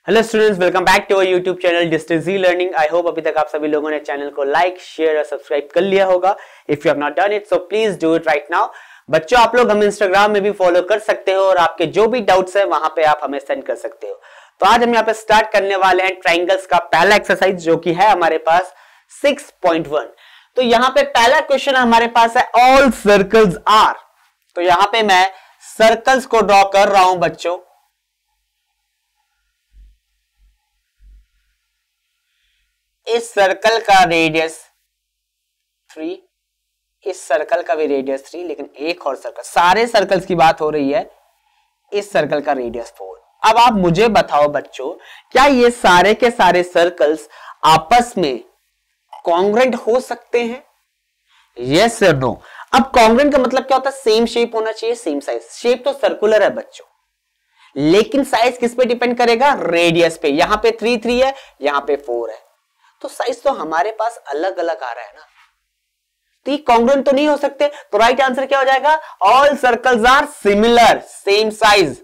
Hello students, welcome back to our YouTube channel distance learning. I hope अभी तक आप सभी लोगों ने चैनल को लाइक, शेयर और सब्सक्राइब कर लिया होगा। If you have not done it so please do it right now. बच्चों, आप लोग हमें इंस्टाग्राम में भी फॉलो कर सकते हो और आपके जो भी डाउट्स है वहां पे आप हमें सेंड कर सकते हो। तो आज हम यहाँ पे स्टार्ट करने वाले हैं ट्राइंगल्स का पहला एक्सरसाइज, जो कि है हमारे पास 6.1। तो यहाँ पे पहला क्वेश्चन हमारे पास है ऑल सर्कल्स आर। तो यहां पे मैं सर्कल्स को ड्रॉ कर रहा हूं बच्चों। इस सर्कल का रेडियस 3, इस सर्कल का भी रेडियस 3, लेकिन एक और सर्कल, सारे सर्कल्स की बात हो रही है, इस सर्कल का रेडियस 4। अब आप मुझे बताओ बच्चों, क्या ये सारे के सारे सर्कल्स आपस में कॉन्ग्रुएंट हो सकते हैं? यस और नो। अब कॉन्ग्रुएंट का मतलब क्या होता है? सेम शेप होना चाहिए, सेम साइज। शेप तो सर्कुलर है बच्चों, लेकिन साइज किस पे डिपेंड करेगा? रेडियस पे। यहां पे 3 3 है, यहां पे 4 है, तो साइज तो हमारे पास अलग अलग आ रहा है ना, तो ये कॉन्ग्रुएंट तो नहीं हो सकते। तो राइट आंसर क्या हो जाएगा? All circles are similar, same size,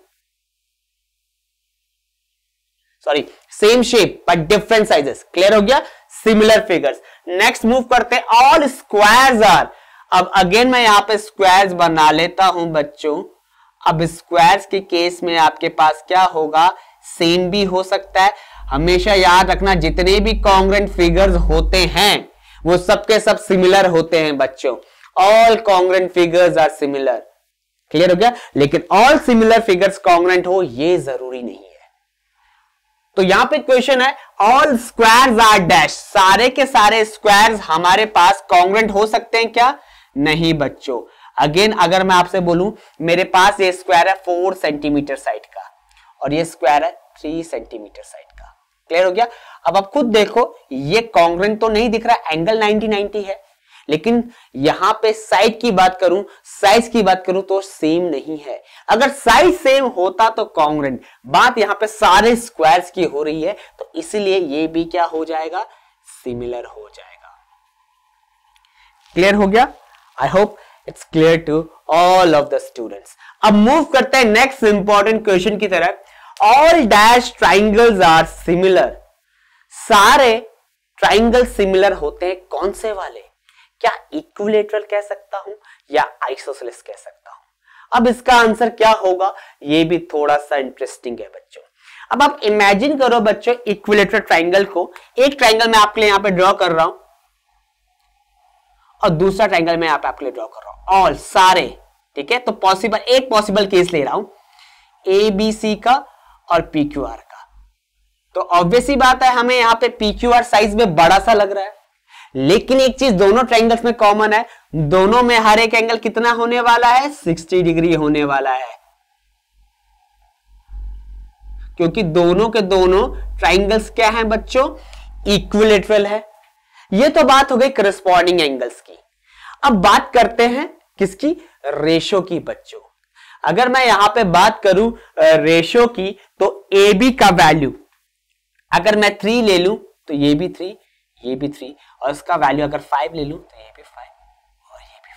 sorry same shape but different sizes. Clear हो गया? Similar figures. नेक्स्ट मूव करते हैं, ऑल स्क्वायर्स आर। अब अगेन मैं यहां पे स्क्वायर्स बना लेता हूं बच्चों। अब स्क्वायर्स के केस में आपके पास क्या होगा? सेम भी हो सकता है। हमेशा याद रखना, जितने भी कॉन्ग्रुएंट फिगर्स होते हैं वो सबके सब सिमिलर होते हैं बच्चों। All congruent figures are similar. Clear हो गया? लेकिन ऑल सिमिलर फिगर्स कॉन्ग्रुएंट हो ये जरूरी नहीं है। तो यहां पे क्वेश्चन है ऑल स्क्वायर्स आर डैश। सारे के सारे स्क्वायर्स हमारे पास कॉन्ग्रुएंट हो सकते हैं क्या? नहीं बच्चों। अगेन अगर मैं आपसे बोलूं मेरे पास ये स्क्वायर है 4 सेंटीमीटर साइड का और ये स्क्वायर है 3 सेंटीमीटर साइड का। क्लियर हो गया? अब आप खुद देखो, ये कॉन्ग्रुएंट तो नहीं दिख रहा, एंगल 90-90 है, लेकिन यहां पे साइड की बात करूं, साइज की बात करूं तो सेम नहीं है। अगर साइज सेम होता तो कॉन्ग्रुएंट। बात यहां पे सारे स्क्वायर्स की हो रही है, तो इसलिए ये भी क्या हो जाएगा? सिमिलर हो जाएगा। क्लियर हो गया? I hope it's clear to all of the students. अब मूव करते हैं नेक्स्ट इंपॉर्टेंट क्वेश्चन की तरफ। All dash triangles are similar. सारे ट्राइंगल सिमिलर होते हैं, कौन से वाले? क्या इक्विलेटरल कह सकता हूं या आइसोसेलेस कह सकता हूं? अब इसका आंसर क्या होगा? ये भी थोड़ा सा इंटरेस्टिंग है बच्चों। अब आप इमेजिन करो बच्चों, इक्विलेटरल ट्राइंगल को, एक ट्राइंगल मैं आपके लिए यहां पे ड्रॉ कर रहा हूं और दूसरा ट्राइंगल मैं यहां पे आपके लिए ड्रॉ कर रहा हूं। ऑल सारे, ठीक है? तो पॉसिबल, एक पॉसिबल केस ले रहा हूं, ABC का और PQR का। तो ऑब्वियसली बात है, हमें यहां पे PQR साइज में बड़ा सा लग रहा है, लेकिन एक चीज दोनों ट्राइंगल्स में कॉमन है, दोनों में हर एक एंगल कितना होने वाला है? 60 डिग्री होने वाला है, क्योंकि दोनों के दोनों ट्राइंगल्स क्या हैं बच्चों? इक्विलेटरल है। ये तो बात हो गई करस्पॉन्डिंग एंगल्स की। अब बात करते हैं किसकी? रेशो की बच्चों। अगर मैं यहां पे बात करूं रेशो की, तो AB का वैल्यू अगर मैं 3 ले लूं तो ये भी 3, ये भी 3, और इसका वैल्यू अगर 5 ले लूं तो ये भी 5 और ये भी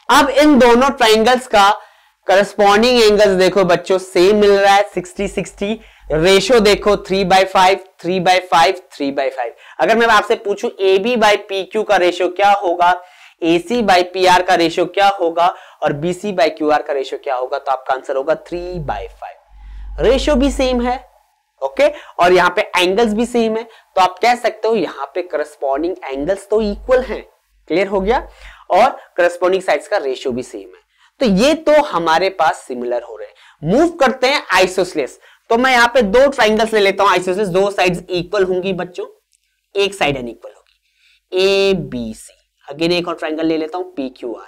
5। अब इन दोनों ट्राइंगल्स का करस्पॉन्डिंग एंगल्स देखो बच्चों, सेम मिल रहा है 60-60। रेशो देखो 3/5, 3/5, 3/5। अगर मैं आपसे पूछूं AB/PQ का रेशो क्या होगा, AC/PR का रेशो क्या होगा और BC/QR का रेशो क्या होगा, तो आपका आंसर होगा 3/5। रेशो भी सेम है, ओके, और यहां पे एंगल्स भी सेम है, तो आप कह सकते हो यहां पे करस्पॉन्डिंग एंगल्स तो इक्वल हैं। क्लियर हो गया? और करस्पॉन्डिंग साइड्स का रेशो भी सेम है, तो ये तो हमारे पास सिमिलर हो रहे हैं। मूव करते हैं आइसोसेलेस। तो मैं यहां पे 2 ट्राइंगल्स ले लेता हूं आइसोसेलेस, 2 साइड्स इक्वल होंगी बच्चों, एक साइड अनइक्वल होगी, ABC। अगेन एक और ट्राइंगल ले लेता हूं PQR।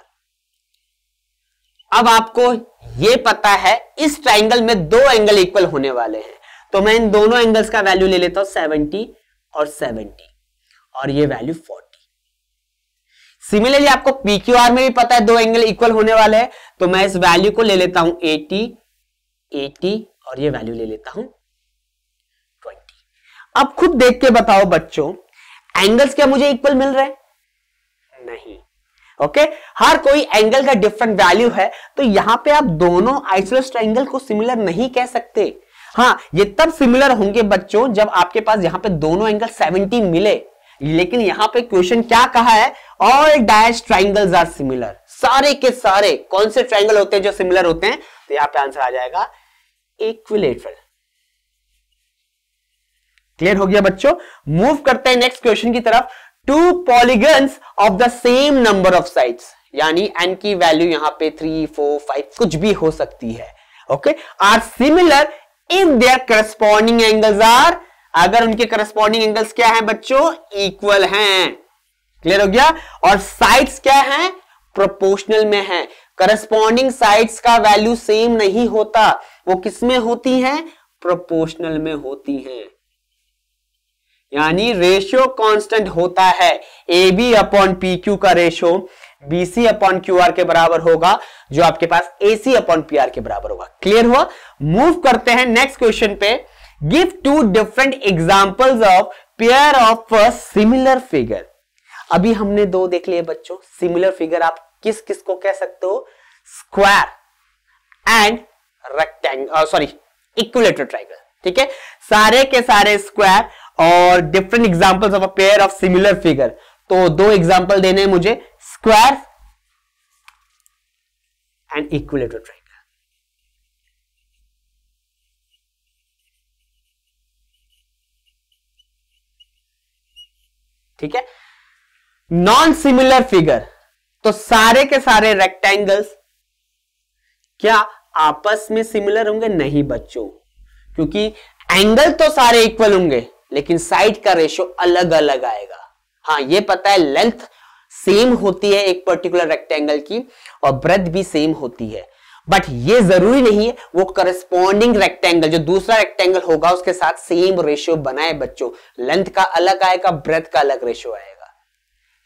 अब आपको ये पता है इस ट्राइंगल में 2 एंगल इक्वल होने वाले हैं, तो मैं इन दोनों एंगल्स का वैल्यू ले लेता हूं 70 और 70, और ये वैल्यू 40। सिमिलरली आपको PQR में भी पता है 2 एंगल इक्वल होने वाले हैं, तो मैं इस वैल्यू को ले लेता हूं 80, 80, और ये वैल्यू ले लेता हूं 20। अब खुद देख के बताओ बच्चों, एंगल्स क्या मुझे इक्वल मिल रहे हैं? नहीं। ओके, हर कोई एंगल का डिफरेंट वैल्यू है, तो यहां पे आप दोनों आइसोसेलेस ट्रायंगल को सिमिलर नहीं कह सकते। हाँ, ये तब सिमिलर होंगे बच्चों जब आपके पास यहां पे दोनों एंगल 70 मिले। लेकिन यहां पे क्वेश्चन क्या कहा है, all dash triangles are similar. सारे के सारे कौन से ट्राइंगल होते हैं जो सिमिलर होते हैं, तो यहां पे आंसर आ जाएगा इक्विलैटरल। क्लियर हो गया बच्चों। मूव करते हैं नेक्स्ट क्वेश्चन की तरफ। To polygons of the same number of sides, यानी n की वैल्यू यहां पे 3, 4, 5 कुछ भी हो सकती है, okay, are similar if their corresponding angles are, अगर उनके करस्पॉन्डिंग एंगल्स क्या है बच्चों, इक्वल हैं। क्लियर हो गया। और साइड्स क्या है, प्रोपोर्शनल में है। करस्पॉन्डिंग साइड्स का वैल्यू सेम नहीं होता, वो किस में होती हैं, प्रोपोर्शनल में होती हैं, यानी रेशियो कांस्टेंट होता है। A B upon P Q का ratio B C upon Q R के बराबर होगा, जो आपके पास A C upon P R के बराबर होगा। क्लियर हुआ। मूव करते हैं नेक्स्ट क्वेश्चन पे। Give two different examples of pair of similar figure. अभी हमने दो देख लिए बच्चों। सिमिलर फिगर आप किस किस को कह सकते हो, square and rectangle, sorry equilateral triangle. ठीक है, सारे के सारे स्क्वायर और different examples of a pair of similar figure. तो दो एग्जांपल देने हैं मुझे, स्क्वायर एंड इक्विलैटरल ट्रायंगल। ठीक है, नॉन सिमिलर फिगर, तो सारे के सारे रेक्टेंगल्स क्या आपस में सिमिलर होंगे, नहीं बच्चों, क्योंकि एंगल तो सारे इक्वल होंगे लेकिन साइड का रेशियो अलग अलग आएगा। हाँ, ये पता है, लेंथ सेम होती है एक पर्टिकुलर रेक्टेंगल की और ब्रेथ भी सेम होती है, बट ये जरूरी नहीं है वो करस्पॉन्डिंग रेक्टेंगल जो दूसरा रेक्टेंगल होगा उसके साथ सेम रेशियो बनाए बच्चों। लेंथ का अलग आएगा, ब्रेथ का अलग रेशियो आएगा।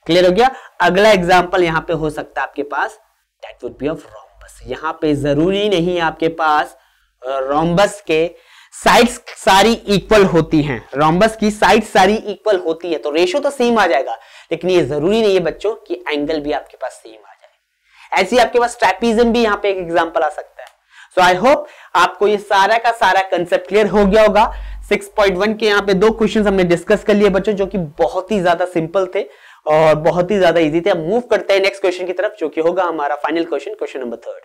क्लियर हो गया। अगला एग्जांपल यहां पे हो सकता है आपके पास, that would be of rhombus. यहां पे जरूरी नहीं आपके पास रोम्बस के साइड्स सारी इक्वल होती हैं, रोम्बस की साइड सारी इक्वल होती है तो रेशियो तो सेम आ जाएगा, लेकिन ये जरूरी नहीं है बच्चों कि एंगल भी आपके पास सेम आ जाए। ऐसे ही आपके पास ट्रेपीजियम भी यहाँ पे एक एग्जांपल आ सकता है। सो आई होप आपको ये सारा का सारा कंसेप्ट क्लियर हो गया होगा। 6.1 के यहाँ पे दो क्वेश्चन हमने डिस्कस कर लिए बच्चों, जो कि बहुत ही ज्यादा सिंपल थे और बहुत ही ज्यादा इजी थे। अब मूव करते हैं नेक्स्ट क्वेश्चन की तरफ, जो कि होगा हमारा फाइनल क्वेश्चन, क्वेश्चन नंबर 3।